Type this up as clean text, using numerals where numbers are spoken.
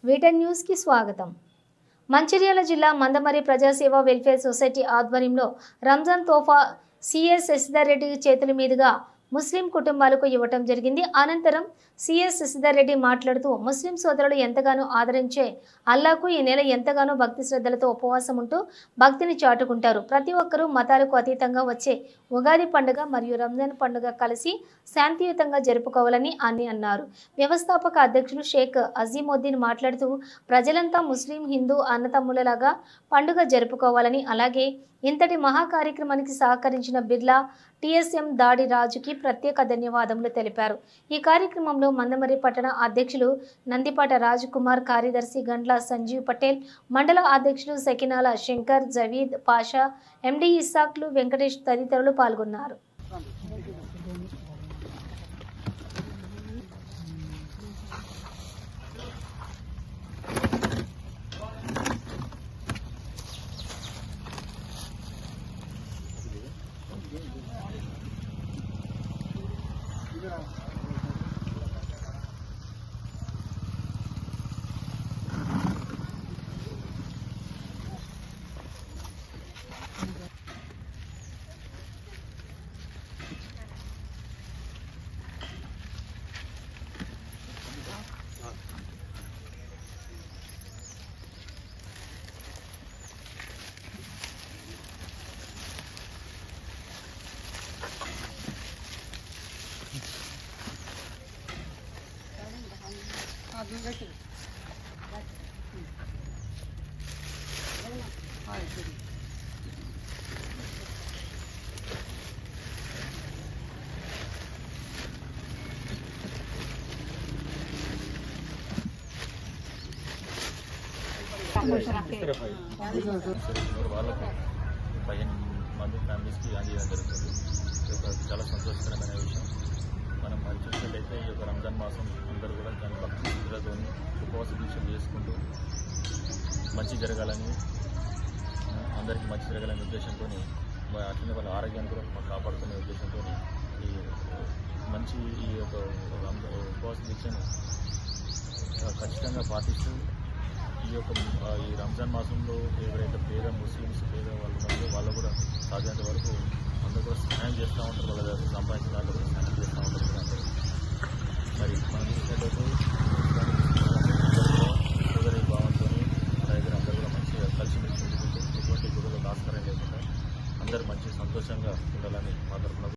వీటన్ news కి స్వాగతం. మంచిర్యాల జిల్లా మందమరి ప్రజాసేవ వెల్ఫేర్ సొసైటీ ఆధ్వర్యంలో రంజాన్ తోఫా సిఎస్ శశిధర్ రెడ్డి చేతుల మీదుగా ముస్లిం కుటుంబాలకు ఇవ్వటం జరిగింది. అనంతరం సిఎస్ శశిధర్ రెడ్డి మాట్లాడుతూ ముస్లిం సోదరులు ఎంతగానో ఆదరించే అల్లాకు ఈ నెల ఎంతగానో భక్తి శ్రద్ధలతో ఉపవాసం ఉంటూ భక్తిని చాటుకుంటారు. ప్రతి ఒక్కరూ మతాలకు అతీతంగా వచ్చే ఉగాది పండుగ మరియు రంజాన్ పండుగ కలిసి శాంతియుతంగా జరుపుకోవాలని అన్నారు. వ్యవస్థాపక అధ్యక్షులు షేక్ అజీముద్దీన్ మాట్లాడుతూ ప్రజలంతా ముస్లిం హిందూ అన్నతమ్ములలాగా పండుగ జరుపుకోవాలని, అలాగే ఇంతటి మహా కార్యక్రమానికి సహకరించిన బిర్లా టీఎస్ఎం దాడి రాజుకి ప్రత్యేక ధన్యవాదములు తెలిపారు. ఈ కార్యక్రమంలో మందమరి పట్టణ అధ్యక్షులు నందిపాట రాజ్ కుమార్, కార్యదర్శి గండ్ల సంజీవ్ పటేల్, మండల అధ్యక్షులు సకినాల శంకర్, జవీద్ పాషా, ఎండి ఇస్సాక్లు, వెంకటేష్ తదితరులు పాల్గొన్నారు. వాళ్ళకు 15 మంది ఫ్యామిలీస్కి అందజేయడం జరుగుతుంది. ఇది ఒక చాలా సంతోషకరమైన విషయం. మనం మరి చూసినట్లయితే ఈ యొక్క రంజాన్ మాసం అందరూ కూడా దాని భక్తి శ్రద్ధలతో ఉపవాస దీక్షలు చేసుకుంటూ మంచి జరగాలని, అందరికీ మంచి జరగాలనే ఉద్దేశంతో, అట్లనే వాళ్ళ ఆరోగ్యాన్ని కూడా కాపాడుకునే ఉద్దేశంతో ఈ యొక్క ఉపవాస దీక్షను ఖచ్చితంగా పాటిస్తూ ఈ రంజాన్ మాసంలో ఎవరైతే పేద ముస్లిమ్స్ పేద వాళ్ళు ఉన్నారో వాళ్ళు కూడా సాధ్యమైనంత వరకు అందరూ కూడా సహాయం చేస్తూ ఉంటారు. వాళ్ళ సంపాదించిన దాంట్లో